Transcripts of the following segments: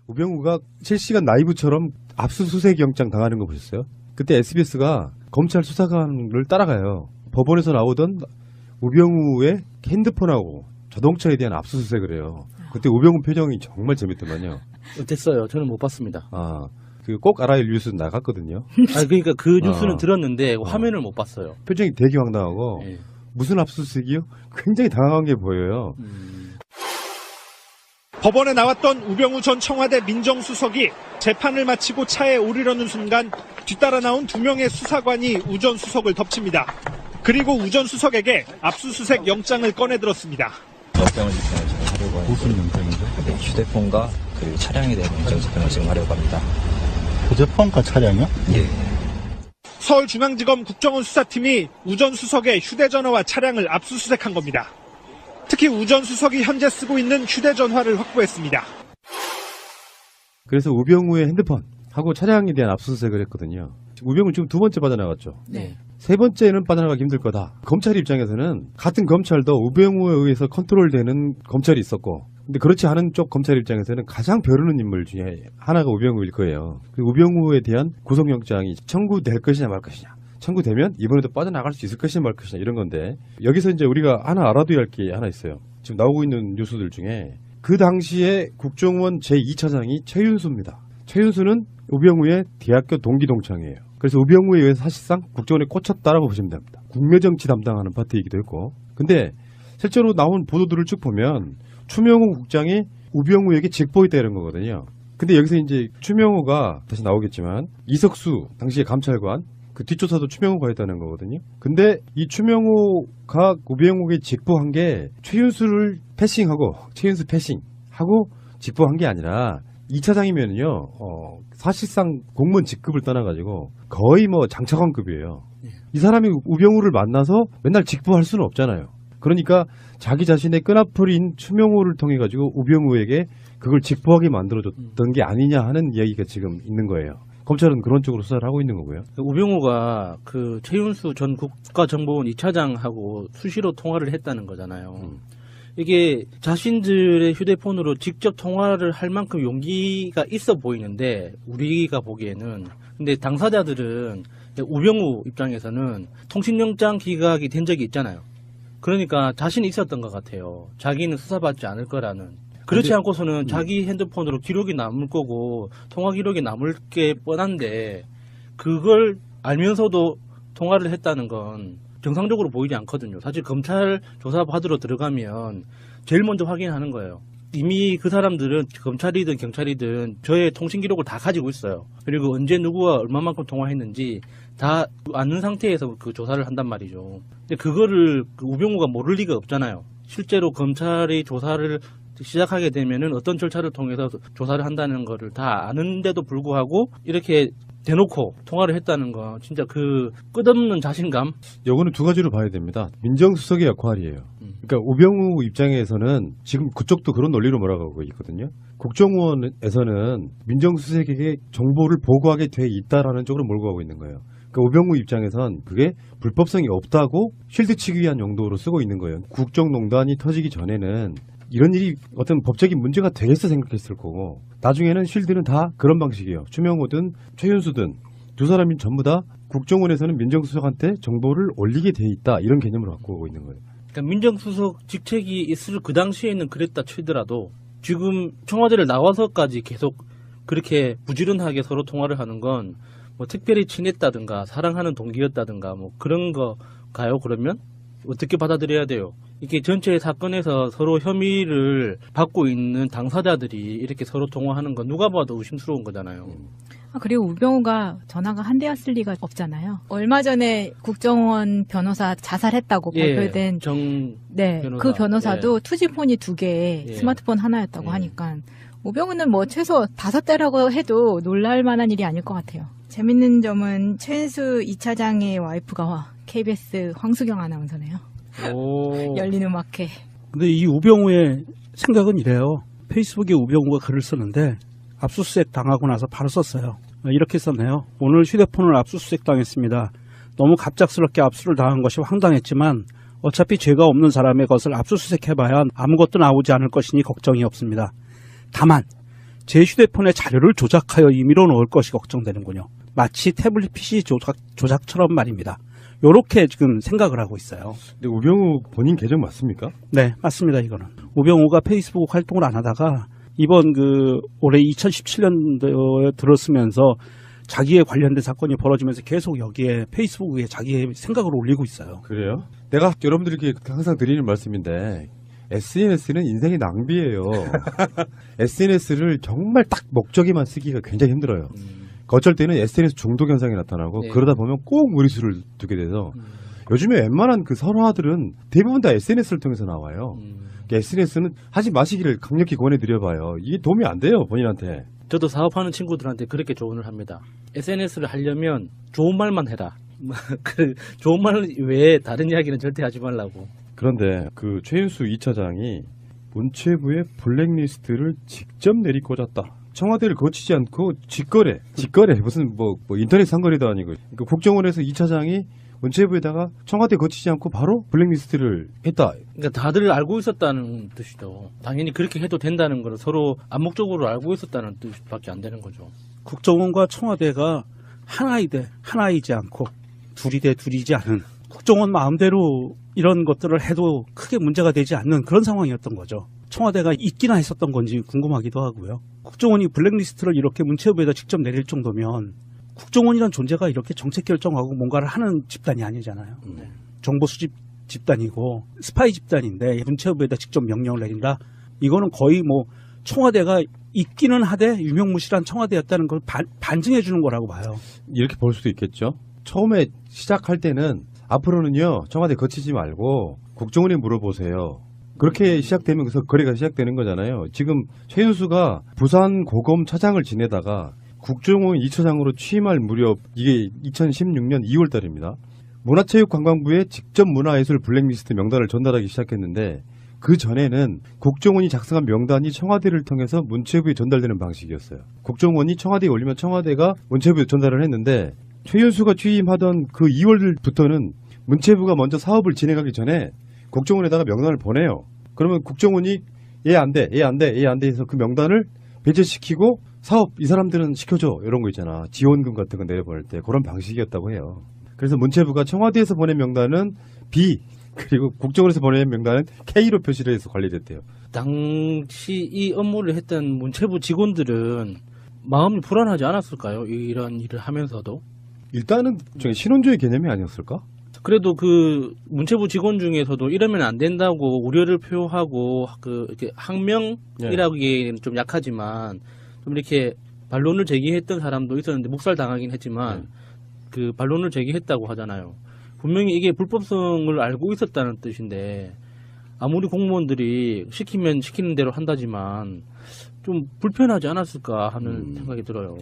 우병우가 실시간 라이브처럼 압수수색 영장 당하는 거 보셨어요? 그때 SBS가 검찰 수사관을 따라가요. 법원에서 나오던 우병우의 핸드폰하고 자동차에 대한 압수수색을 해요. 그때 우병우 표정이 정말 재밌더만요. 됐어요. 저는 못 봤습니다. 아, 그 꼭 알아야 뉴스 나갔거든요. 아, 그러니까 그 뉴스는 들었는데 화면을 못 봤어요. 표정이 되게 황당하고 네. 무슨 압수수색이요? 굉장히 당황한 게 보여요. 법원에 나왔던 우병우 전 청와대 민정수석이 재판을 마치고 차에 오르려는 순간 뒤따라 나온 2명의 수사관이 우 전 수석을 덮칩니다. 그리고 우 전 수석에게 압수수색 영장을 꺼내들었습니다. 영장을 집행을 하려고 무슨 영장이죠? 네, 휴대폰과 그 차량에 대한 영장 집행을 지금 하려고 합니다. 휴대폰과 차량이요? 예. 서울중앙지검 국정원 수사팀이 우 전 수석의 휴대전화와 차량을 압수수색한 겁니다. 특히 우 전 수석이 현재 쓰고 있는 휴대전화를 확보했습니다. 그래서 우병우의 핸드폰하고 차량에 대한 압수수색을 했거든요. 우병우 지금 2번째 빠져나갔죠. 네. 3번째는 빠져나가기 힘들 거다. 검찰 입장에서는 같은 검찰도 우병우에 의해서 컨트롤되는 검찰이 있었고, 근데 그렇지 않은 쪽 검찰 입장에서는 가장 벼르는 인물 중에 하나가 우병우일 거예요. 그리고 우병우에 대한 구속영장이 청구될 것이냐 말 것이냐. 청구되면 이번에도 빠져나갈 수 있을 것이냐 말 것이냐 이런 건데, 여기서 이제 우리가 하나 알아둬야 할 게 하나 있어요. 지금 나오고 있는 뉴스들 중에 그 당시에 국정원 제2차장이 최윤수입니다. 최윤수는 우병우의 대학교 동기 동창이에요. 그래서 우병우에 의해서 사실상 국정원에 꽂혔다라고 보시면 됩니다. 국내정치 담당하는 파트이기도 했고. 근데 실제로 나온 보도들을 쭉 보면 추명호 국장이 우병우에게 직보했다 이런 거거든요. 근데 여기서 이제 추명호가 다시 나오겠지만 이석수 당시의 감찰관 그 뒷조사도 추명호가 했다는 거거든요. 근데 이 추명호가 우병우에게 직보한 게 최윤수를 패싱하고 최윤수 패싱하고 직보한 게 아니라 2차장이면요, 사실상 공무원 직급을 떠나가지고 거의 뭐 장차관급이에요. 이 사람이 우병우를 만나서 맨날 직보할 수는 없잖아요. 그러니까 자기 자신의 끈앞풀인 추명호를 통해가지고 우병우에게 그걸 직보하게 만들어줬던 게 아니냐 하는 이야기가 지금 있는 거예요. 검찰은 그런 쪽으로 수사를 하고 있는 거고요. 우병우가 그 최윤수 전 국가정보원 2차장하고 수시로 통화를 했다는 거잖아요. 이게 자신들의 휴대폰으로 직접 통화를 할 만큼 용기가 있어 보이는데 우리가 보기에는, 근데 당사자들은 우병우 입장에서는 통신영장 기각이 된 적이 있잖아요. 그러니까 자신이 있었던 것 같아요. 자기는 수사받지 않을 거라는. 그렇지 않고서는 자기 핸드폰으로 기록이 남을 거고 통화 기록이 남을 게 뻔한데 그걸 알면서도 통화를 했다는 건 정상적으로 보이지 않거든요. 사실 검찰 조사 받으러 들어가면 제일 먼저 확인하는 거예요. 이미 그 사람들은 검찰이든 경찰이든 저의 통신 기록을 다 가지고 있어요. 그리고 언제 누구와 얼마만큼 통화했는지 다 아는 상태에서 그 조사를 한단 말이죠. 근데 그거를 우병우가 모를 리가 없잖아요. 실제로 검찰이 조사를 시작하게 되면은 어떤 절차를 통해서 조사를 한다는 거를 다 아는데도 불구하고 이렇게 대놓고 통화를 했다는 거 진짜 그 끝없는 자신감. 요거는 두 가지로 봐야 됩니다. 민정수석의 역할이에요. 그러니까 우병우 입장에서는 지금 그쪽도 그런 논리로 몰아가고 있거든요. 국정원에서는 민정수석에게 정보를 보고하게 돼 있다라는 쪽으로 몰고 가고 있는 거예요. 그러니까 우병우 입장에선 그게 불법성이 없다고 쉴드 치기 위한 용도로 쓰고 있는 거예요. 국정농단이 터지기 전에는 이런 일이 어떤 법적인 문제가 되겠어 생각했을 거고, 나중에는 쉴드는 다 그런 방식이에요. 추명호든 최윤수든 두 사람이 전부 다 국정원에서는 민정수석한테 정보를 올리게 돼 있다 이런 개념으로 갖고 오고 있는 거예요. 그러니까 민정수석 직책이 있을 그 당시에는 그랬다 치더라도 지금 청와대를 나와서까지 계속 그렇게 부지런하게 서로 통화를 하는 건 뭐 특별히 친했다든가 사랑하는 동기였다든가 뭐 그런 거가요? 그러면 어떻게 받아들여야 돼요? 이게 전체 사건에서 서로 혐의를 받고 있는 당사자들이 이렇게 서로 통화하는 건 누가 봐도 의심스러운 거잖아요. 그리고 우병우가 전화가 한 대였을 리가 없잖아요. 얼마 전에 국정원 변호사 자살했다고 발표된 변호사. 그 변호사도 투지폰이 2개, 스마트폰 하나였다고 하니까 우병우는 뭐 최소 5대라고 해도 놀랄 만한 일이 아닐 것 같아요. 재밌는 점은 최윤수 2차장의 와이프가 KBS 황수경 아나운서네요. 열린 음악회. 근데 이 우병우의 생각은 이래요. 페이스북에 우병우가 글을 쓰는데 압수수색 당하고 나서 바로 썼어요. 이렇게 썼네요. 오늘 휴대폰을 압수수색 당했습니다. 너무 갑작스럽게 압수를 당한 것이 황당했지만 어차피 죄가 없는 사람의 것을 압수수색해봐야 아무것도 나오지 않을 것이니 걱정이 없습니다. 다만 제 휴대폰에 자료를 조작하여 임의로 넣을 것이 걱정되는군요. 마치 태블릿 PC 조작처럼 말입니다. 요렇게 지금 생각을 하고 있어요. 근데 우병우 본인 계정 맞습니까? 네, 맞습니다. 이거는 우병우가 페이스북 활동을 안 하다가 이번 올해 2017년도에 들었으면서 자기에 관련된 사건이 벌어지면서 계속 여기에 페이스북에 자기의 생각을 올리고 있어요. 그래요? 내가 여러분들에게 항상 드리는 말씀인데 SNS는 인생의 낭비예요. SNS를 정말 딱 목적에만 쓰기가 굉장히 힘들어요. 어쩔 때는 SNS 중독 현상이 나타나고 네. 그러다 보면 꼭 무리수를 두게 돼서 요즘에 웬만한 그 설화들은 대부분 다 SNS를 통해서 나와요. SNS는 하지 마시기를 강력히 권해드려봐요. 이게 도움이 안 돼요, 본인한테. 저도 사업하는 친구들한테 그렇게 조언을 합니다. SNS를 하려면 좋은 말만 해라. 그 좋은 말 외에 다른 이야기는 절대 하지 말라고. 그런데 그 최윤수 2차장이 문체부의 블랙리스트를 직접 내리꽂았다. 청와대를 거치지 않고 직거래 무슨 뭐 인터넷 상거래도 아니고 그 국정원에서 2차장이 문체부에다가 청와대 거치지 않고 바로 블랙리스트를 했다. 그러니까 다들 알고 있었다는 뜻이죠. 당연히 그렇게 해도 된다는 걸 서로 암묵적으로 알고 있었다는 뜻밖에 안 되는 거죠. 국정원과 청와대가 하나이지 않고 둘이 돼 둘이지 않은 국정원 마음대로 이런 것들을 해도 크게 문제가 되지 않는 그런 상황이었던 거죠. 청와대가 있기나 했었던 건지 궁금하기도 하고요. 국정원이 블랙리스트를 이렇게 문체부에다 직접 내릴 정도면 국정원이란 존재가 이렇게 정책 결정하고 뭔가를 하는 집단이 아니잖아요. 정보 수집 집단이고 스파이 집단인데 문체부에다 직접 명령을 내린다? 이거는 거의 뭐 청와대가 있기는 하되 유명무실한 청와대였다는 걸 반증해 주는 거라고 봐요. 이렇게 볼 수도 있겠죠. 처음에 시작할 때는 앞으로는요 청와대 거치지 말고 국정원에 물어보세요. 그렇게 시작되면 그래서 거래가 시작되는 거잖아요. 지금 최윤수가 부산 고검 차장을 지내다가 국정원 2차장으로 취임할 무렵 이게 2016년 2월 달입니다. 문화체육관광부에 직접 문화예술 블랙리스트 명단을 전달하기 시작했는데 그 전에는 국정원이 작성한 명단이 청와대를 통해서 문체부에 전달되는 방식이었어요. 국정원이 청와대에 올리면 청와대가 문체부에 전달을 했는데 최윤수가 취임하던 그 2월부터는 문체부가 먼저 사업을 진행하기 전에 국정원에다가 명단을 보내요. 그러면 국정원이 얘 안 돼 해서 그 명단을 배제시키고 사업 이 사람들은 시켜줘 이런 거 있잖아. 지원금 같은 거 내려보낼 때 그런 방식이었다고 해요. 그래서 문체부가 청와대에서 보낸 명단은 B 그리고 국정원에서 보낸 명단은 K로 표시를 해서 관리됐대요. 당시 이 업무를 했던 문체부 직원들은 마음이 불안하지 않았을까요? 이런 일을 하면서도. 일단은 신원조의 개념이 아니었을까? 그래도 그 문체부 직원 중에서도 이러면 안 된다고 우려를 표하고 그 이렇게 항명이라기에는 좀 약하지만 좀 이렇게 반론을 제기했던 사람도 있었는데 묵살당하긴 했지만 그 반론을 제기했다고 하잖아요. 분명히 이게 불법성을 알고 있었다는 뜻인데 아무리 공무원들이 시키면 시키는 대로 한다지만 좀 불편하지 않았을까 하는 생각이 들어요.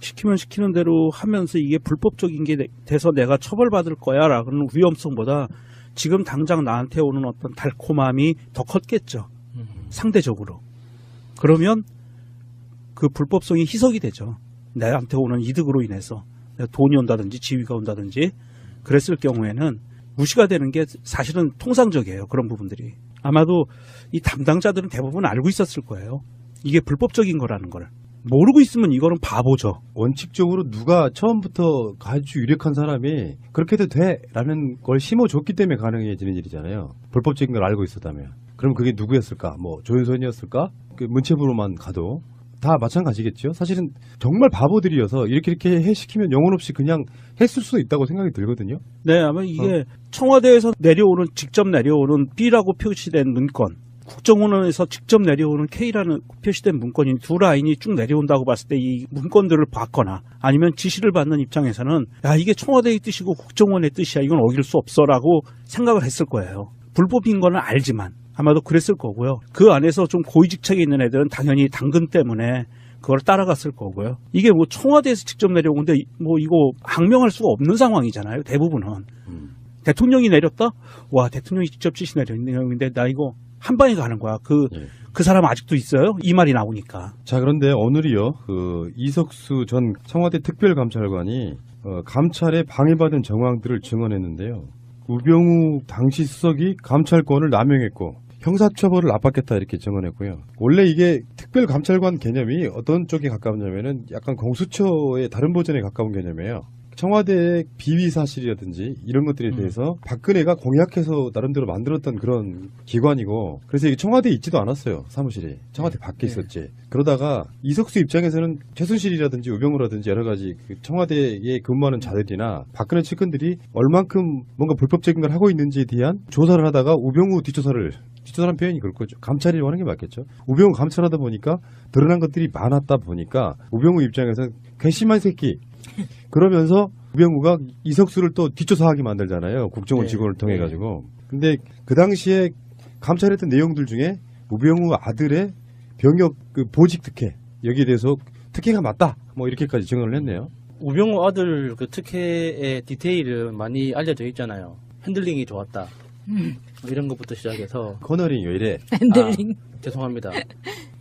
시키면 시키는 대로 하면서 이게 불법적인 게 돼서 내가 처벌받을 거야 라는 위험성보다 지금 당장 나한테 오는 어떤 달콤함이 더 컸겠죠. 상대적으로. 그러면 그 불법성이 희석이 되죠. 내한테 오는 이득으로 인해서 돈이 온다든지 지위가 온다든지 그랬을 경우에는 무시가 되는 게 사실은 통상적이에요. 그런 부분들이. 아마도 이 담당자들은 대부분 알고 있었을 거예요. 이게 불법적인 거라는 걸. 모르고 있으면 이거는 바보죠. 원칙적으로 누가 처음부터 아주 유력한 사람이 그렇게 해도 돼라는 걸 심어줬기 때문에 가능해지는 일이잖아요. 불법적인 걸 알고 있었다면. 그럼 그게 누구였을까? 뭐 조윤선이었을까? 그 문체부로만 가도 다 마찬가지겠죠. 사실은 정말 바보들이어서 이렇게 해 시키면 영혼 없이 그냥 했을 수도 있다고 생각이 들거든요. 네, 아마 이게 청와대에서 직접 내려오는 B라고 표시된 문건, 국정원에서 직접 내려오는 K라는 표시된 문건이 두 라인이 쭉 내려온다고 봤을 때 이 문건들을 봤거나 아니면 지시를 받는 입장에서는 야 이게 청와대의 뜻이고 국정원의 뜻이야 이건 어길 수 없어라고 생각을 했을 거예요. 불법인 거는 알지만 아마도 그랬을 거고요. 그 안에서 좀 고위직책에 있는 애들은 당연히 당근 때문에 그걸 따라갔을 거고요. 이게 뭐 청와대에서 직접 내려오는데 뭐 이거 항명할 수가 없는 상황이잖아요. 대부분은. 대통령이 내렸다? 와 대통령이 직접 지시 내렸는데 나 이거 한 방에 가는 거야. 그 사람 아직도 있어요? 이 말이 나오니까. 자, 그런데 오늘이요. 그 이석수 전 청와대 특별감찰관이 감찰에 방해받은 정황들을 증언했는데요. 우병우 당시 수석이 감찰권을 남용했고 형사처벌을 압박했다 이렇게 정언했고요. 원래 이게 특별감찰관 개념이 어떤 쪽에 가까우냐면은 약간 공수처의 다른 버전에 가까운 개념이에요. 청와대의 비위 사실이라든지 이런 것들에 대해서 박근혜가 공약해서 나름대로 만들었던 그런 기관이고, 그래서 이게 청와대에 있지도 않았어요. 사무실이 청와대 밖에 있었지. 그러다가 이석수 입장에서는 최순실이라든지 우병우라든지 여러 가지 그 청와대에 근무하는 자들이나 박근혜 측근들이 얼만큼 뭔가 불법적인 걸 하고 있는지에 대한 조사를 하다가 우병우 뒷조사라는 표현이 그럴 거죠. 감찰이라고 하는 게 맞겠죠. 우병우 감찰하다 보니까 드러난 것들이 많았다 보니까 우병우 입장에서는 괘씸한 새끼 그러면서 우병우가 이석수를 또 뒷조사하게 만들잖아요. 국정원 직원을 통해 가지고. 근데 그 당시에 감찰했던 내용들 중에 우병우 아들의 병역 그 보직 특혜 여기에 대해서 특혜가 맞다 뭐 이렇게까지 증언을 했네요. 우병우 아들 그 특혜의 디테일은 많이 알려져 있잖아요. 핸들링이 좋았다. 뭐 이런 것부터 시작해서 코너링이 왜 이래? 핸들링. 죄송합니다.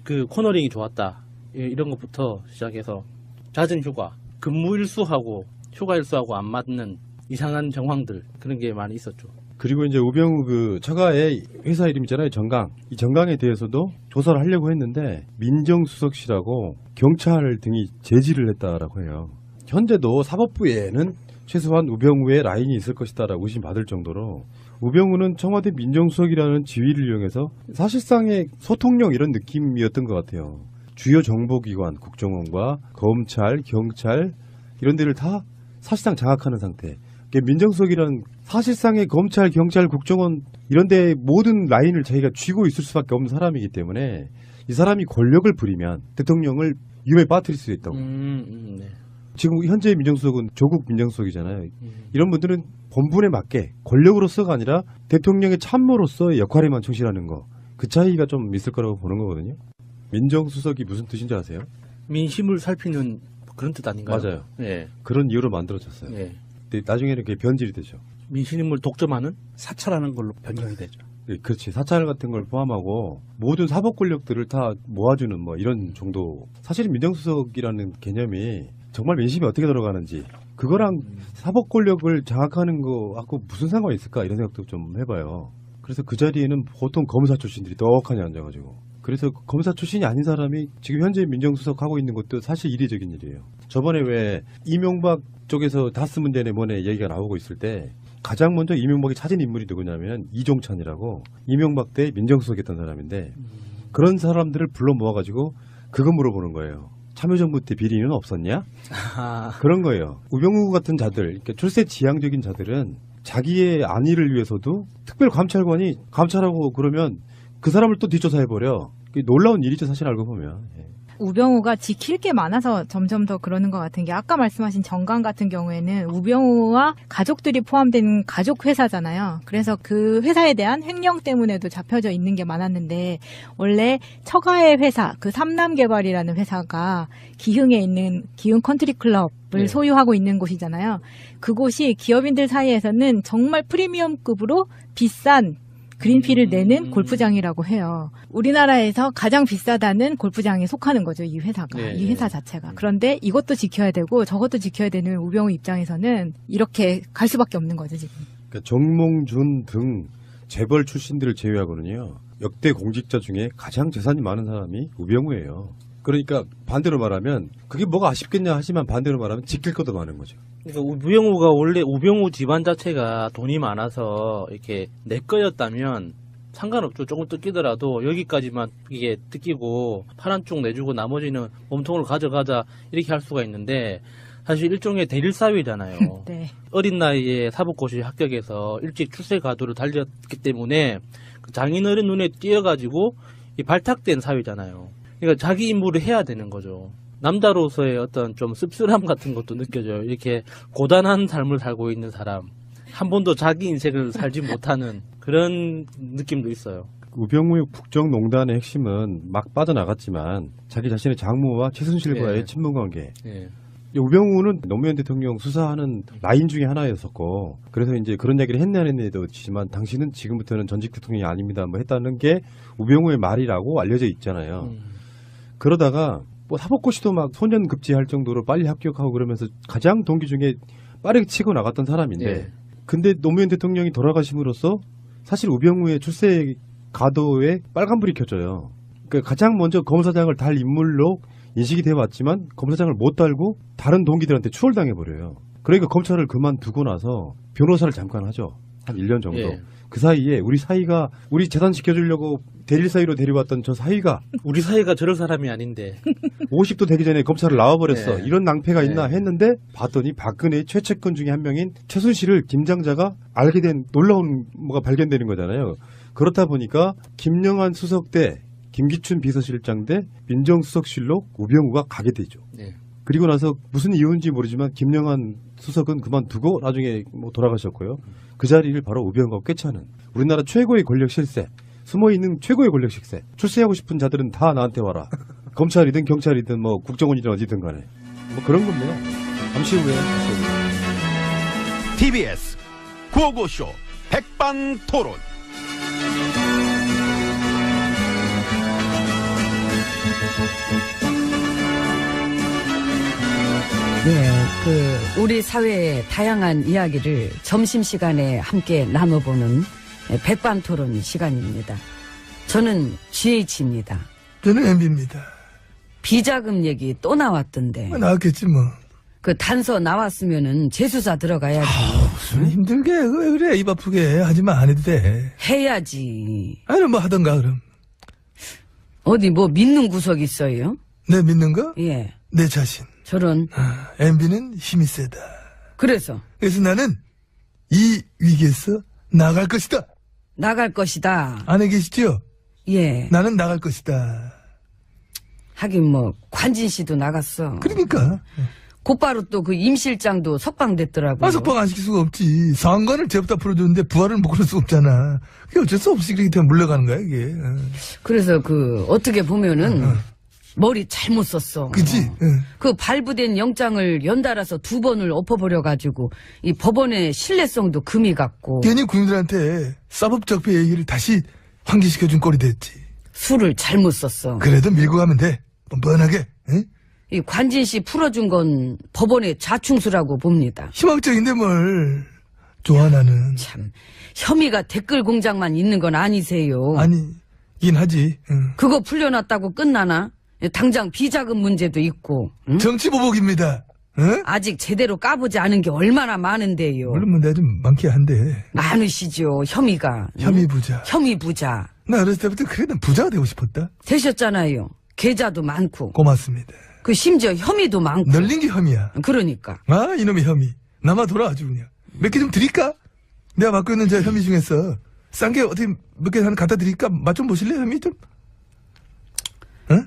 그 코너링이 좋았다. 이런 것부터 시작해서 잦은 휴가, 근무 일수하고 휴가 일수하고 안 맞는 이상한 정황들 그런 게 많이 있었죠. 그리고 이제 우병우 그 처가의 회사 이름 있잖아요. 정강. 이 정강에 대해서도 조사를 하려고 했는데 민정수석실하고 경찰 등이 제지를 했다라고 해요. 현재도 사법부에는 최소한 우병우의 라인이 있을 것이다라고 의심받을 정도로 우병우는 청와대 민정수석이라는 지위를 이용해서 사실상의 소통령 이런 느낌이었던 것 같아요. 주요 정보기관, 국정원과 검찰, 경찰 이런 데를 다 사실상 장악하는 상태. 민정수석이라는 사실상의 검찰, 경찰, 국정원 이런 데 모든 라인을 자기가 쥐고 있을 수밖에 없는 사람이기 때문에 이 사람이 권력을 부리면 대통령을 위험에 빠뜨릴 수 있다고. 네. 지금 현재 민정수석은 조국 민정수석이잖아요. 이런 분들은 본분에 맞게 권력으로서가 아니라 대통령의 참모로서의 역할에만 충실하는 거. 그 차이가 좀 있을 거라고 보는 거거든요. 민정수석이 무슨 뜻인지 아세요? 민심을 살피는 그런 뜻 아닌가요? 맞아요. 예. 그런 이유로 만들어졌어요. 예. 근데 나중에는 그게 변질이 되죠. 민심을 독점하는? 사찰하는 걸로 변경이 되죠. 예, 그렇지. 사찰 같은 걸 포함하고 모든 사법 권력들을 다 모아주는 뭐 이런 정도. 사실은 민정수석이라는 개념이 정말 민심이 어떻게 들어가는지 그거랑 사법 권력을 장악하는 거하고 무슨 상관이 있을까 이런 생각도 좀 해봐요. 그래서 그 자리에는 보통 검사 출신들이 떡하니 앉아가지고, 그래서 검사 출신이 아닌 사람이 지금 현재 민정수석 하고 있는 것도 사실 이례적인 일이에요. 저번에 왜 이명박 쪽에서 다스 문제네 뭐네 얘기가 나오고 있을 때 가장 먼저 이명박이 찾은 인물이 누구냐면 이종찬이라고 이명박 때 민정수석했던 사람인데, 그런 사람들을 불러 모아가지고 그거 물어보는 거예요. 참여정부 때 비리는 없었냐? 그런 거예요. 우병우 같은 자들, 그러니까 출세 지향적인 자들은 자기의 안위를 위해서도 특별감찰관이 감찰하고 그러면 그 사람을 또 뒷조사해버려. 놀라운 일이죠, 사실 알고 보면. 예. 우병우가 지킬 게 많아서 점점 더 그러는 것 같은 게, 아까 말씀하신 정강 같은 경우에는 우병우와 가족들이 포함된 가족 회사잖아요. 그래서 그 회사에 대한 횡령 때문에도 잡혀져 있는 게 많았는데, 원래 처가의 회사, 그 삼남개발이라는 회사가 기흥에 있는 기흥 컨트리클럽을 소유하고 있는 곳이잖아요. 그곳이 기업인들 사이에서는 정말 프리미엄급으로 비싼 그린피를 내는 골프장이라고 해요. 우리나라에서 가장 비싸다는 골프장에 속하는 거죠, 이 회사가. 네, 이 회사 자체가. 그런데 이것도 지켜야 되고 저것도 지켜야 되는 우병우 입장에서는 이렇게 갈 수밖에 없는 거죠, 지금. 그러니까 정몽준 등 재벌 출신들을 제외하고는요, 역대 공직자 중에 가장 재산이 많은 사람이 우병우예요. 그러니까 반대로 말하면 그게 뭐가 아쉽겠냐 하지만 반대로 말하면 지킬 것도 많은 거죠. 그러니까 우병우가 원래 우병우 집안 자체가 돈이 많아서 이렇게 내 거였다면 상관없죠. 조금 뜯기더라도 여기까지만 이게 뜯기고 팔 한쪽 내주고 나머지는 몸통을 가져가자 이렇게 할 수가 있는데, 사실 일종의 대릴사회잖아요. 네. 어린 나이에 사법고시 합격해서 일찍 출세 가도를 달렸기 때문에 장인어른 눈에 띄어가지고 이 발탁된 사회잖아요. 그러니까 자기 임무를 해야 되는 거죠. 남자로서의 어떤 좀 씁쓸함 같은 것도 느껴져요. 이렇게 고단한 삶을 살고 있는 사람, 한 번도 자기 인생을 살지 못하는 그런 느낌도 있어요. 우병우의 국정농단의 핵심은 막 빠져나갔지만 자기 자신의 장모와 최순실과의 친분관계. 우병우는 노무현 대통령 수사하는 라인 중에 하나였었고, 그래서 이제 그런 얘기를 했냐 안 했냐도 지만 당신은 지금부터는 전직 대통령이 아닙니다 뭐 했다는 게 우병우의 말이라고 알려져 있잖아요. 그러다가 뭐 사법고시도 막 소년급제할 정도로 빨리 합격하고 그러면서 가장 동기 중에 빠르게 치고 나갔던 사람인데, 근데 노무현 대통령이 돌아가심으로써 사실 우병우의 출세 가도에 빨간불이 켜져요. 그러니까 가장 먼저 검사장을 달 인물로 인식이 되어 왔지만 검사장을 못 달고 다른 동기들한테 추월당해버려요. 그러니까 검찰을 그만두고 나서 변호사를 잠깐 하죠. 한 1년 정도. 예. 그 사이에 우리 재산 지켜주려고 대릴 사이로 데려왔던 저 사위가 우리 사이가 저럴 사람이 아닌데. 50도 되기 전에 검찰을 나와버렸어. 네. 이런 낭패가 있나 네. 했는데 봤더니 박근혜의 최측근 중에 한 명인 최순실을 김장자가 알게 된 놀라운 뭐가 발견되는 거잖아요. 그렇다 보니까 김영한 수석 대 김기춘 비서실장 대 민정수석실로 우병우가 가게 되죠. 네. 그리고 나서 무슨 이유인지 모르지만 김영한 수석은 그만두고 나중에 뭐 돌아가셨고요. 그 자리를 바로 우병우가 꿰차는 우리나라 최고의 권력 실세, 숨어있는 최고의 권력 실세. 출세하고 싶은 자들은 다 나한테 와라. 검찰이든 경찰이든 뭐 국정원이든 어디든 간에 뭐 그런 겁니다. 잠시 후에 다시 오겠습니다. TBS 구호고쇼 백반토론. 우리 사회의 다양한 이야기를 점심시간에 함께 나눠보는 백반토론 시간입니다. 저는 GH입니다. 저는 MB입니다. 비자금 얘기 또 나왔던데. 나왔겠지 뭐. 그 단서 나왔으면은 재수사 들어가야지. 무슨 힘들게 왜 그래 입 아프게 하지만 안 해도 돼. 해야지. 아니 뭐 하던가 그럼. 어디 뭐 믿는 구석 있어요? 내 믿는 거? 예. 내 자신. 저런. MB는 힘이 세다. 그래서 그래서 나는 이 위기에서 나갈 것이다. 나갈 것이다. 안에 계시죠? 예. 나는 나갈 것이다. 하긴 뭐 관진 씨도 나갔어. 그러니까. 곧바로 또 그 임 실장도 석방됐더라고요. 석방 안 시킬 수가 없지. 상관을 죄부터 풀어줬는데 부활을 못 그럴 수 없잖아. 그게 어쩔 수 없이 그렇게 물러가는 거야 이게. 그래서 그 어떻게 보면은 머리 잘못 썼어. 그치? 그 발부된 영장을 연달아서 2번을 엎어버려가지고 이 법원의 신뢰성도 금이 갔고 괜히 국민들한테 사법적폐 얘기를 다시 환기시켜준 꼴이 됐지. 술을 잘못 썼어. 그래도 밀고 가면 돼. 뻔뻔하게. 응? 이 관진 씨 풀어준 건 법원의 자충수라고 봅니다. 희망적인데 뭘. 좋아 나는. 참 혐의가 댓글 공장만 있는 건 아니세요. 아니긴 하지. 응. 그거 풀려났다고 끝나나? 당장 비자금 문제도 있고. 응? 정치보복입니다. 응? 아직 제대로 까보지 않은 게 얼마나 많은데요. 물론 뭐 내가 좀 많긴 한데. 많으시죠 혐의가. 혐의 부자. 혐의 부자. 나 어렸을 때부터 그래 난 부자가 되고 싶었다. 되셨잖아요. 계좌도 많고. 고맙습니다. 그 심지어 혐의도 많고. 널린 게 혐의야. 그러니까. 아 이놈의 혐의. 나만 돌아 아주 그냥. 몇 개 좀 드릴까? 내가 맡고 있는 저 혐의 중에서 싼 게 어떻게 몇 개 하나 갖다 드릴까? 맛 좀 보실래 혐의 좀? 응?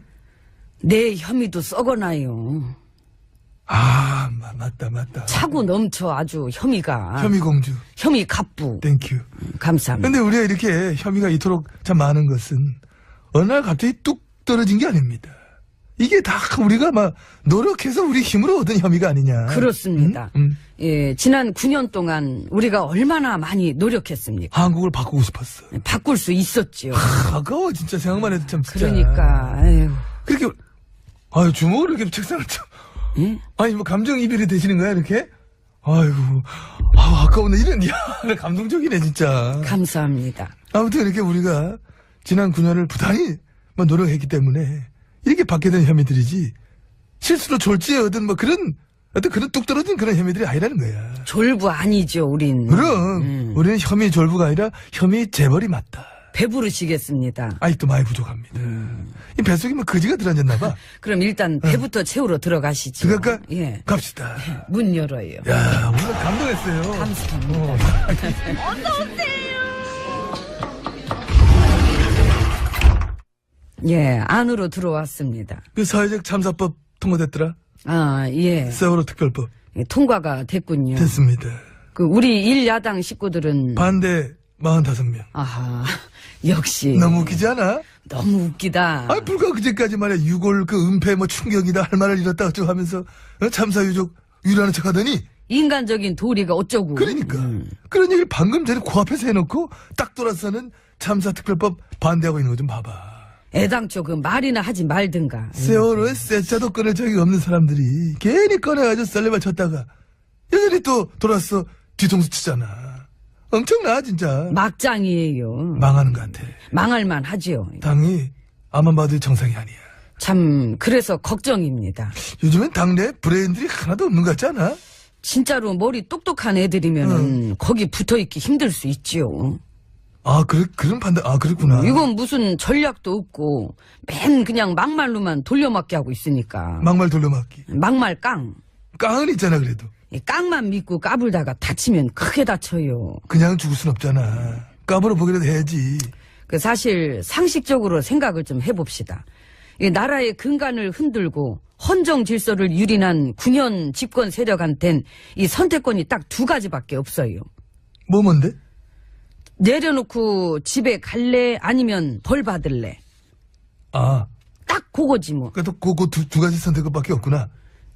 내 혐의도 썩어나요. 아 맞다. 차고 넘쳐 아주 혐의가. 혐의 공주. 혐의 갑부. 땡큐. 감사합니다. 근데 우리가 이렇게 혐의가 이토록 참 많은 것은 어느 날 갑자기 뚝 떨어진 게 아닙니다. 이게 다 우리가 막 노력해서 우리 힘으로 얻은 혐의가 아니냐. 그렇습니다. 응? 예, 지난 9년 동안 우리가 얼마나 많이 노력했습니까? 한국을 바꾸고 싶었어. 바꿀 수 있었죠. 아까워 진짜 생각만 해도 참 진짜. 그러니까 에휴. 그렇게 아유 주먹을 이렇게 책상을 쳐. 예? 아니 뭐 감정 이별이 되시는 거야 이렇게? 아이고 아까운데 이런 야 감동적이네 진짜. 감사합니다. 아무튼 이렇게 우리가 지난 9년을 부단히 뭐 노력했기 때문에 이렇게 받게 된 혐의들이지 실수로 졸지에 얻은 뭐 그런 어떤 그런 뚝 떨어진 그런 혐의들이 아니라는 거야. 졸부 아니죠 우린. 그럼 우리는 혐의 졸부가 아니라 혐의 재벌이 맞다. 배부르시겠습니다. 아직도 많이 부족합니다. 이 뱃속에 뭐 거지가 들어앉았나 봐. 그럼 일단 배부터 채우러 들어가시죠. 들어갈까? 예. 갑시다. 문 열어요. 야 오늘 감동했어요. 감사합니다. 예, 안으로 들어왔습니다. 그 사회적 참사법 통과됐더라. 아, 예. 세월호 특별법 예, 통과가 됐군요. 됐습니다. 그 우리 일야당 식구들은 반대 45명. 아하, 역시 너무 웃기지 않아? 너무 웃기다. 아 불과 그제까지 말이야 6월 그 은폐 뭐 충격이다 할 말을 잃었다 어쩌고 하면서 참사 유족 위로하는 척하더니 인간적인 도리가 어쩌고. 그러니까 그런 얘기를 방금 전에 코앞에서 해놓고 딱 돌아서는 참사 특별법 반대하고 있는 거 좀 봐봐. 애당초 그 말이나 하지 말든가. 세월호에 쎄자도 꺼낼 적이 없는 사람들이 괜히 꺼내가지고 썰레발 쳤다가 여전히 또 돌아서 뒤통수 치잖아. 엄청나 진짜. 막장이에요. 망하는 것 같아. 망할만 하지요. 당이 암만 봐도 정상이 아니야. 참 그래서 걱정입니다. 요즘엔 당내 브레인들이 하나도 없는 것 같지 않아? 진짜로 머리 똑똑한 애들이면은 거기 붙어있기 힘들 수 있지요. 아, 그런 판단, 그렇구나. 이건 무슨 전략도 없고 맨 그냥 막말로만 돌려막기 하고 있으니까. 막말 돌려막기. 막말 깡. 깡은 있잖아, 그래도. 이 깡만 믿고 까불다가 다치면 크게 다쳐요. 그냥 죽을 순 없잖아. 까불어 보기라도 해야지. 그 사실 상식적으로 생각을 좀 해봅시다. 이 나라의 근간을 흔들고 헌정 질서를 유린한 9년 집권 세력한텐 이 선택권이 딱 두 가지밖에 없어요. 뭔데? 내려놓고 집에 갈래 아니면 벌 받을래. 아, 딱 그거지 뭐. 그래도 그 두 가지 선택밖에 없구나.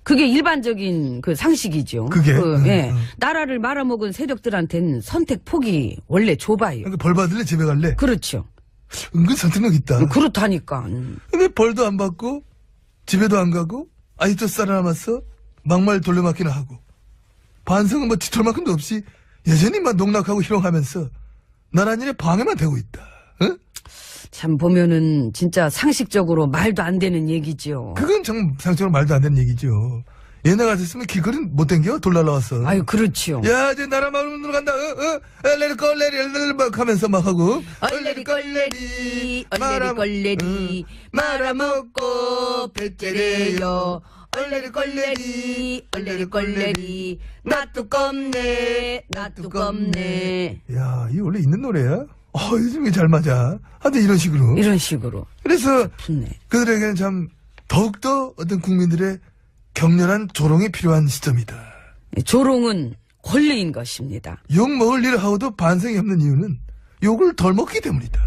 그게 일반적인 그 상식이죠. 그게? 예. 나라를 말아먹은 세력들한테는 선택 폭이 원래 좁아요. 그러니까 벌 받을래, 집에 갈래? 그렇죠. 은근 선택력 있다. 그렇다니까. 근데 벌도 안 받고, 집에도 안 가고, 아직도 살아남았어? 막말 돌려막기나 하고. 반성은 뭐 뒤털만큼도 없이 여전히 막 농락하고 희롱하면서 나란 일에 방해만 되고 있다. 응? 참 보면은 진짜 상식적으로 말도 안 되는 얘기죠. 그건 정 상식적으로 말도 안 되는 얘기죠. 옛날 같았으면 길거리는 못 댕겨? 돌 날라왔어. 아유, 그렇죠. 야, 이제 나라 마음으로 간다. 얼레리 껄레리 막 하면서 막 하고. 얼레리 껄레리 껄레리 말아먹고 배째래요. 얼레리 껄레리 나도 껌네 야, 이 원래 있는 노래야? 요즘에 잘 맞아. 하여튼 이런 식으로. 그래서 좋네. 그들에게는 참 더욱더 어떤 국민들의 격렬한 조롱이 필요한 시점이다. 조롱은 권리인 것입니다. 욕 먹을 일을 하고도 반성이 없는 이유는 욕을 덜 먹기 때문이다.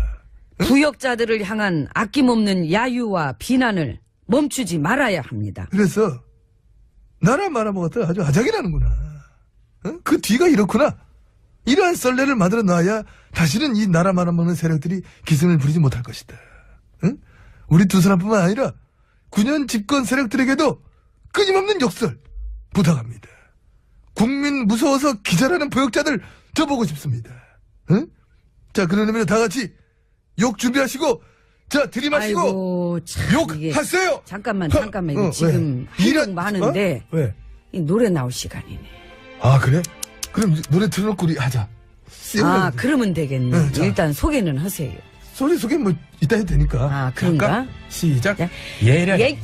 부역자들을 향한 아낌없는 야유와 비난을 멈추지 말아야 합니다. 그래서 나라 말아먹었다 아주 아작이라는구나. 그 뒤가 이렇구나. 이러한 썰레를 만들어 놔야 다시는 이 나라 말아먹는 세력들이 기승을 부리지 못할 것이다. 응? 우리 두 사람뿐만 아니라 9년 집권 세력들에게도 끊임없는 욕설 부탁합니다. 국민 무서워서 기절하는 부역자들 져보고 싶습니다. 응? 자, 그런 의미로 다 같이 욕 준비하시고, 자, 들이마시고, 아이고, 참, 이게 욕하세요! 잠깐만, 이거 지금 할욕 많은데, 왜? 이 노래 나올 시간이네. 아, 그래? 그럼 노래 틀어놓고 우리 하자. 아, 그러면 되겠네. 네, 자. 일단 소개는 하세요. 소개 뭐 이따 해도 되니까. 아, 그런가? 잠깐, 시작. 자, 예련. 예.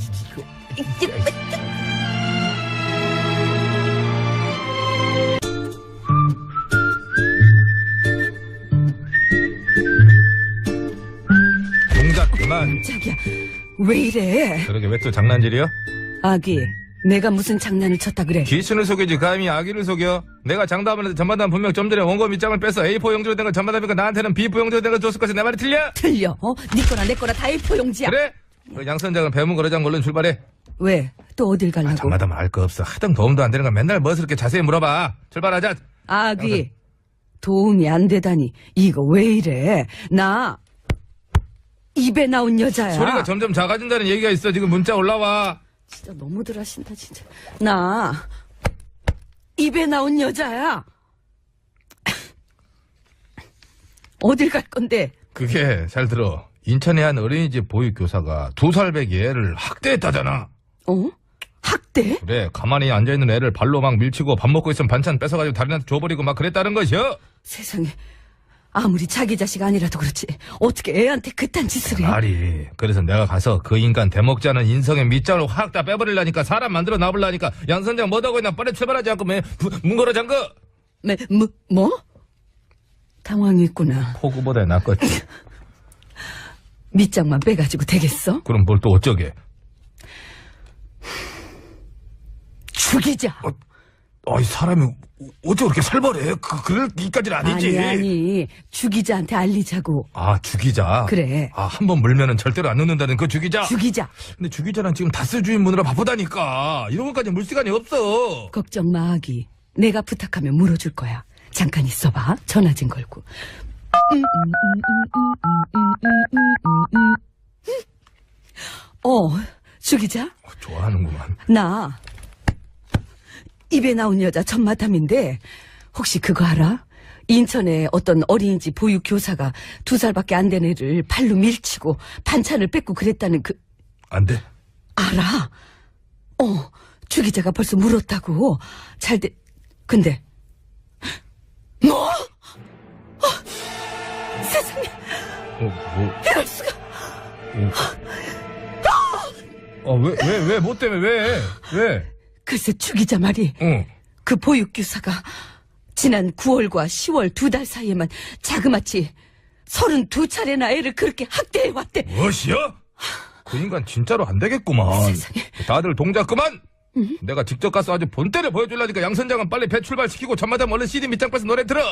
동작 그만. 자기야, 왜 이래? 그러게 왜 또 장난질이야? 아기, 내가 무슨 장난을 쳤다 그래? 귀신을 속이지 감히 아기를 속여? 내가 장담하는데 전마담 분명 좀 전에 원고 밑장을 빼서 A4 용지로 된 걸 전마담이니까 나한테는 B4 용지로 된 걸 줬을 것이 내 말이 틀려? 틀려. 네 거나 내 거나 다 A4 용지야. 그래? 그 양선장은 배문 거래장 얼른 출발해. 왜? 또 어딜 가려고? 전마담 알 거 없어. 하등 도움도 안 되는 걸 맨날 뭐서 이렇게 자세히 물어봐. 출발하자. 아기, 도움이 안 되다니. 이거 왜 이래? 나 입에 나온 여자야. 소리가 점점 작아진다는 얘기가 있어. 지금 문자 올라와. 진짜 너무들 하신다 진짜. 나 입에 나온 여자야. 어딜 갈 건데? 그게 잘 들어. 인천의 한 어린이집 보육교사가 2살 배기 애를 학대했다잖아. 어? 학대? 그래, 가만히 앉아있는 애를 발로 막 밀치고 밥 먹고 있으면 반찬 뺏어가지고 다른 애한테 줘버리고 막 그랬다는 것이여. 세상에, 아무리 자기 자식 아니라도 그렇지 어떻게 애한테 그딴 짓을 해? 말이. 그래서 내가 가서 그 인간 대먹지 않은 인성의 밑장을 확 다 빼버리려니까 사람 만들어 놔보려니까 양선장 뭐다고 했나 빨리 출발하지 않고 문 걸어 잠궈. 뭐? 당황했구나. 포구보다 낫겠지. 밑장만 빼가지고 되겠어? 그럼 뭘 또 어쩌게. 죽이자. 이 사람이 어째 그렇게 살벌해? 그럴 기까지는 아니지. 아니 죽이자한테 알리자고. 아, 죽이자. 그래. 아, 한 번 물면은 절대로 안 놓는다는 그 죽이자. 죽이자. 근데 죽이자는 지금 다스 주인 무느라 바쁘다니까. 이런 것까지 물 시간이 없어. 걱정 마, 아기. 내가 부탁하면 물어줄 거야. 잠깐 있어봐. 전화 좀 걸고. 죽이자. 좋아하는구만. 나 입에 나온 여자 전마담인데 혹시 그거 알아? 인천에 어떤 어린이집 보육 교사가 2살밖에 안 된 애를 발로 밀치고 반찬을 뺏고 그랬다는 그... 안 돼. 알아. 주 기자가 벌써 물었다고. 근데 뭐? 세상에. 이럴 수가. 왜, 뭐 때문에, 왜? 글쎄, 주 기자 말이. 그 보육교사가 지난 9월과 10월 2달 사이에만 자그마치 32차례나 애를 그렇게 학대해왔대. 무엇이요? 그 인간 진짜로 안 되겠구만. 세상에. 다들 동작 그만! 내가 직접 가서 아주 본때를 보여주려니까 양 선장은 빨리 배 출발시키고 전마담 얼른 CD 밑장 빼서 노래 들어!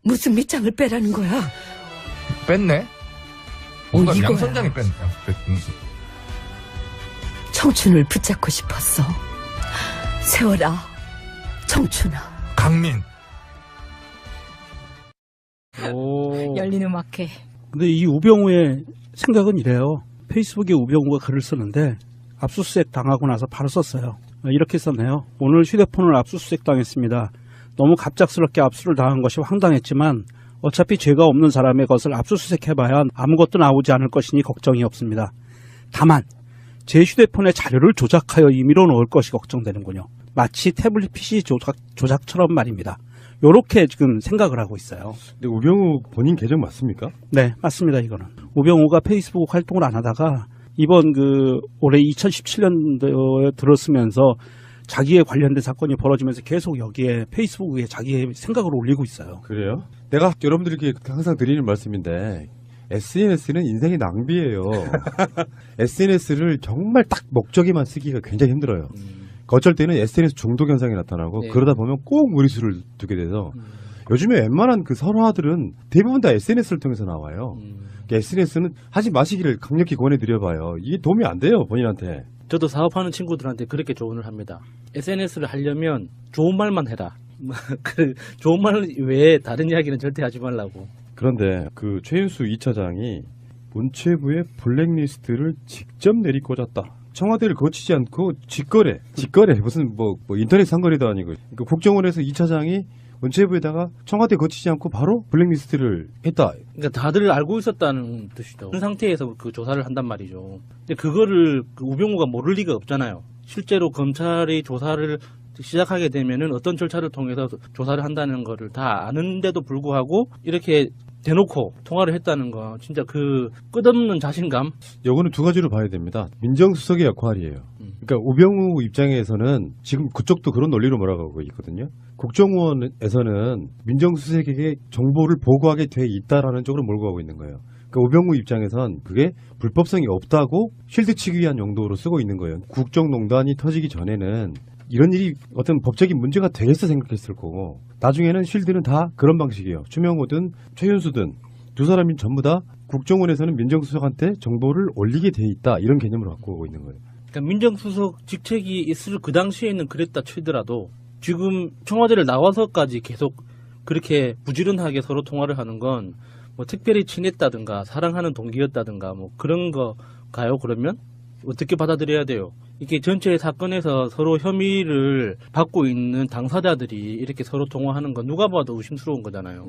무슨 밑장을 빼라는 거야? 뺐네? 뭔가 이거야. 양 선장이 뺐네. 청춘을 붙잡고 싶었어. 세워라, 청춘아. 강민. 열린 음악회. 근데 이 우병우의 생각은 이래요. 페이스북에 우병우가 글을 쓰는데 압수수색 당하고 나서 바로 썼어요. 이렇게 썼네요. 오늘 휴대폰을 압수수색 당했습니다. 너무 갑작스럽게 압수를 당한 것이 황당했지만 어차피 죄가 없는 사람의 것을 압수수색해봐야 아무것도 나오지 않을 것이니 걱정이 없습니다. 다만 제 휴대폰에 자료를 조작하여 임의로 넣을 것이 걱정되는군요. 마치 태블릿 PC 조작처럼 말입니다. 요렇게 지금 생각을 하고 있어요. 근데 우병우 본인 계정 맞습니까? 네, 맞습니다. 이거는 우병우가 페이스북 활동을 안 하다가 이번 올해 2017년도에 들었으면서 자기에 관련된 사건이 벌어지면서 계속 여기에 페이스북에 자기의 생각을 올리고 있어요. 그래요? 내가 여러분들에게 항상 드리는 말씀인데 SNS는 인생의 낭비예요. SNS를 정말 딱 목적에만 쓰기가 굉장히 힘들어요. 어쩔 때는 SNS 중독 현상이 나타나고 네. 그러다 보면 꼭 무리수를 두게 돼서 요즘에 웬만한 그 설화들은 대부분 다 SNS를 통해서 나와요. 그러니까 SNS는 하지 마시기를 강력히 권해드려봐요. 이게 도움이 안 돼요, 본인한테. 저도 사업하는 친구들한테 그렇게 조언을 합니다. SNS를 하려면 좋은 말만 해라. 그 좋은 말 외에 다른 이야기는 절대 하지 말라고. 그런데 그 최윤수 2차장이 문체부의 블랙리스트를 직접 내리꽂았다. 청와대를 거치지 않고 직거래 무슨 뭐 인터넷 상거래도 아니고 그러니까 국정원에서 2차장이 문체부에다가 청와대 거치지 않고 바로 블랙리스트를 했다. 그러니까 다들 알고 있었다는 뜻이죠. 그런 상태에서 그 조사를 한단 말이죠. 근데 그거를 우병우가 모를 리가 없잖아요. 실제로 검찰이 조사를 시작하게 되면은 어떤 절차를 통해서 조사를 한다는 거를 다 아는데도 불구하고 이렇게 대놓고 통화를 했다는 거 진짜 그 끝없는 자신감. 요거는 두 가지로 봐야 됩니다. 민정수석의 역할이에요. 그러니까 우병우 입장에서는 지금 그쪽도 그런 논리로 몰아가고 있거든요. 국정원에서는 민정수석에게 정보를 보고하게 돼 있다라는 쪽으로 몰고 가고 있는 거예요. 그러니까 우병우 입장에선 그게 불법성이 없다고 쉴드 치기 위한 용도로 쓰고 있는 거예요. 국정농단이 터지기 전에는 이런 일이 어떤 법적인 문제가 되겠어 생각했을 거고 나중에는 쉴드는 다 그런 방식이에요. 추명호든 최윤수든 두 사람이 전부 다 국정원에서는 민정수석한테 정보를 올리게 돼 있다 이런 개념으로 갖고 오고 있는 거예요. 그러니까 민정수석 직책이 있을 그 당시에는 그랬다 치더라도 지금 청와대를 나와서까지 계속 그렇게 부지런하게 서로 통화를 하는 건 뭐 특별히 친했다든가 사랑하는 동기였다든가 뭐 그런 거가요? 그러면 어떻게 받아들여야 돼요? 이게 전체 사건에서 서로 혐의를 받고 있는 당사자들이 이렇게 서로 통화하는 건 누가 봐도 의심스러운 거잖아요.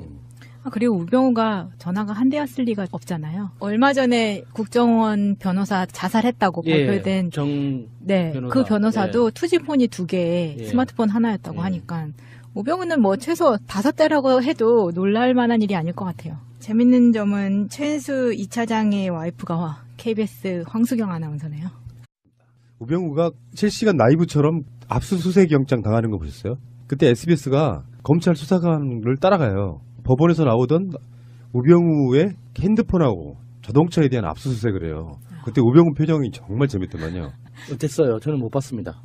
그리고 우병우가 전화가 한 대였을 리가 없잖아요. 얼마 전에 국정원 변호사 자살했다고 발표된 네, 변호사. 그 변호사도 투지폰이 2개, 스마트폰 하나였다고 하니까 우병우는 뭐 최소 5대라고 해도 놀랄 만한 일이 아닐 것 같아요. 재밌는 점은 최은수 2차장의 와이프가 KBS 황수경 아나운서네요. 우병우가 실시간 라이브처럼 압수수색 영장 당하는 거 보셨어요? 그때 SBS가 검찰 수사관을 따라가요. 법원에서 나오던 우병우의 핸드폰하고 자동차에 대한 압수수색을 해요. 그때 우병우 표정이 정말 재밌더만요. 어땠어요? 저는 못 봤습니다.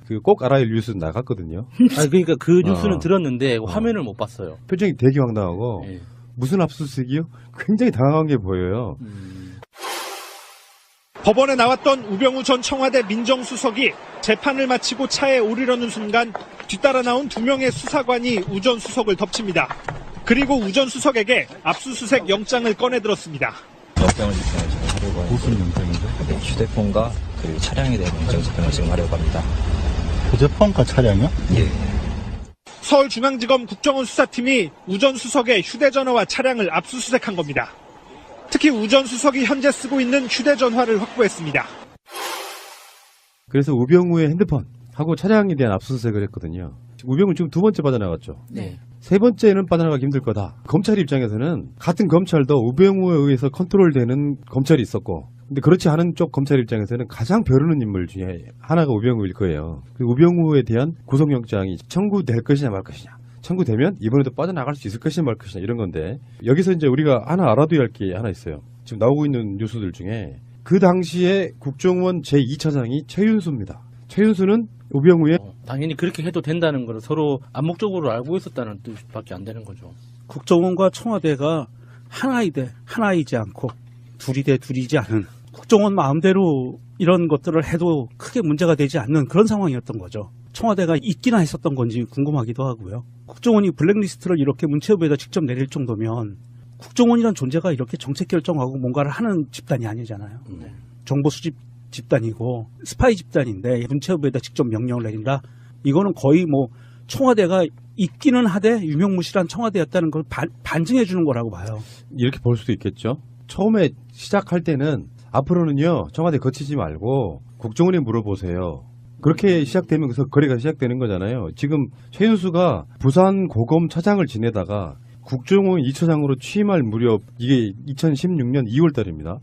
그 꼭 알아야 할 뉴스 나갔거든요. 그러니까 그 뉴스는 들었는데 화면을 못 봤어요. 표정이 되게 황당하고 무슨 압수수색이요? 굉장히 당황한 게 보여요. 법원에 나왔던 우병우 전 청와대 민정수석이 재판을 마치고 차에 오르려는 순간 뒤따라 나온 2명의 수사관이 우 전 수석을 덮칩니다. 그리고 우 전 수석에게 압수수색 영장을 꺼내들었습니다. 영장을 집행을 하려고 무슨 영장인데? 네, 휴대폰과 그 차량에 대한 영장 집행을 지금 하려고 합니다. 휴대폰과 차량이요? 예. 서울중앙지검 국정원 수사팀이 우 전 수석의 휴대전화와 차량을 압수수색한 겁니다. 특히 우 전 수석이 현재 쓰고 있는 휴대전화를 확보했습니다. 그래서 우병우의 핸드폰하고 차량에 대한 압수수색을 했거든요. 우병우 지금 두 번째 빠져나갔죠. 네. 세 번째는 빠져나가기 힘들 거다. 검찰 입장에서는 같은 검찰도 우병우에 의해서 컨트롤되는 검찰이 있었고, 근데 그렇지 않은 쪽 검찰 입장에서는 가장 벼르는 인물 중에 하나가 우병우일 거예요. 그 우병우에 대한 구속영장이 청구될 것이냐 말 것이냐. 청구되면 이번에도 빠져나갈 수 있을 것이냐 말 것이냐 이런 건데, 여기서 이제 우리가 하나 알아둬야 할 게 하나 있어요. 지금 나오고 있는 뉴스들 중에 그 당시에 국정원 제2차장이 최윤수입니다. 최윤수는 우병우의 당연히 그렇게 해도 된다는 걸 서로 암묵적으로 알고 있었다는 뜻밖에 안 되는 거죠. 국정원과 청와대가 하나이지 않고 둘이 대 둘이지 않은, 국정원 마음대로 이런 것들을 해도 크게 문제가 되지 않는 그런 상황이었던 거죠. 청와대가 있기나 했었던 건지 궁금하기도 하고요. 국정원이 블랙리스트를 이렇게 문체부에다 직접 내릴 정도면 국정원이란 존재가 이렇게 정책 결정하고 뭔가를 하는 집단이 아니잖아요. 정보 수집 집단이고 스파이 집단인데 문체부에다 직접 명령을 내린다? 이거는 거의 뭐 청와대가 있기는 하되 유명무실한 청와대였다는 걸 반증해 주는 거라고 봐요. 이렇게 볼 수도 있겠죠. 처음에 시작할 때는 앞으로는요, 청와대 거치지 말고 국정원에 물어보세요. 그렇게 시작되면 그래서 거래가 시작되는 거잖아요. 지금 최윤수가 부산 고검 차장을 지내다가 국정원 2차장으로 취임할 무렵, 이게 2016년 2월 달입니다.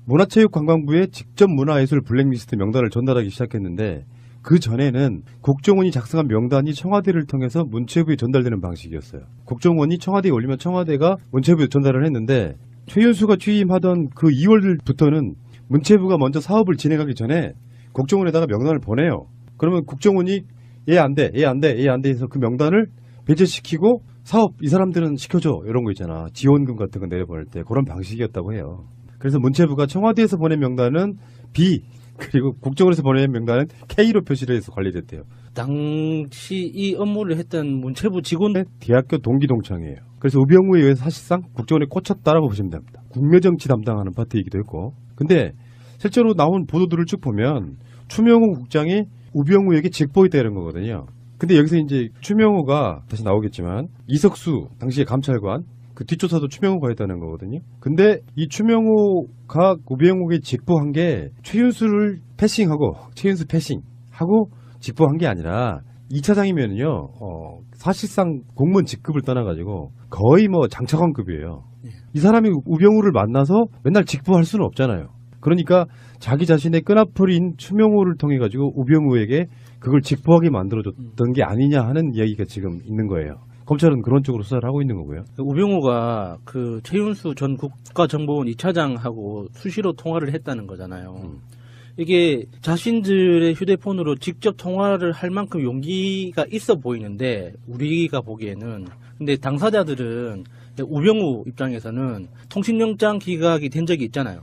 문화체육관광부에 직접 문화예술 블랙리스트 명단을 전달하기 시작했는데, 그 전에는 국정원이 작성한 명단이 청와대를 통해서 문체부에 전달되는 방식이었어요. 국정원이 청와대에 올리면 청와대가 문체부에 전달을 했는데, 최윤수가 취임하던 그 2월부터는 문체부가 먼저 사업을 진행하기 전에 국정원에다가 명단을 보내요. 그러면 국정원이 얘 안 돼 해서 그 명단을 배제시키고 사업 이 사람들은 시켜줘 이런 거 있잖아. 지원금 같은 거 내려보낼 때 그런 방식이었다고 해요. 그래서 문체부가 청와대에서 보낸 명단은 B, 그리고 국정원에서 보낸 명단은 K로 표시를 해서 관리됐대요. 당시 이 업무를 했던 문체부 직원의 대학교 동기 동창이에요. 그래서 우병우에 의해서 사실상 국정원에 꽂혔다라고 보시면 됩니다. 국내정치 담당하는 파트이기도 했고. 근데 실제로 나온 보도들을 쭉 보면 추명호 국장이 우병우에게 직보했다 이런 거거든요. 근데 여기서 이제 추명호가 다시 나오겠지만 이석수 당시의 감찰관 그 뒷조사도 추명호가 했다는 거거든요. 근데 이 추명호가 우병우에게 직보한 게 최윤수를 최윤수 패싱하고 직보한 게 아니라 2차장이면요, 사실상 공무원 직급을 떠나가지고 거의 뭐 장차관급이에요. 이 사람이 우병우를 만나서 맨날 직보할 수는 없잖아요. 그러니까 자기 자신의 끈앞풀인 추명호를 통해 가지고 우병우에게 그걸 직보하게 만들어줬던 게 아니냐 하는 이야기가 지금 있는 거예요. 검찰은 그런 쪽으로 수사를 하고 있는 거고요. 우병우가 그 최윤수 전 국가정보원 2차장하고 수시로 통화를 했다는 거잖아요. 이게 자신들의 휴대폰으로 직접 통화를 할 만큼 용기가 있어 보이는데 우리가 보기에는, 근데 당사자들은 우병우 입장에서는 통신영장 기각이 된 적이 있잖아요.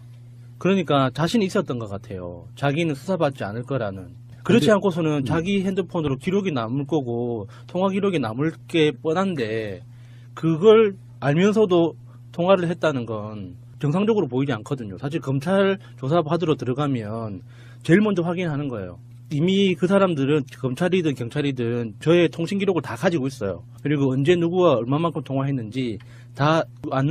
그러니까 자신이 있었던 것 같아요. 자기는 수사받지 않을 거라는. 그렇지 않고서는 자기 핸드폰으로 기록이 남을 거고 통화 기록이 남을 게 뻔한데 그걸 알면서도 통화를 했다는 건 정상적으로 보이지 않거든요. 사실 검찰 조사 받으러 들어가면 제일 먼저 확인하는 거예요. 이미 그 사람들은 검찰이든 경찰이든 저의 통신 기록을 다 가지고 있어요. 그리고 언제 누구와 얼마만큼 통화했는지 다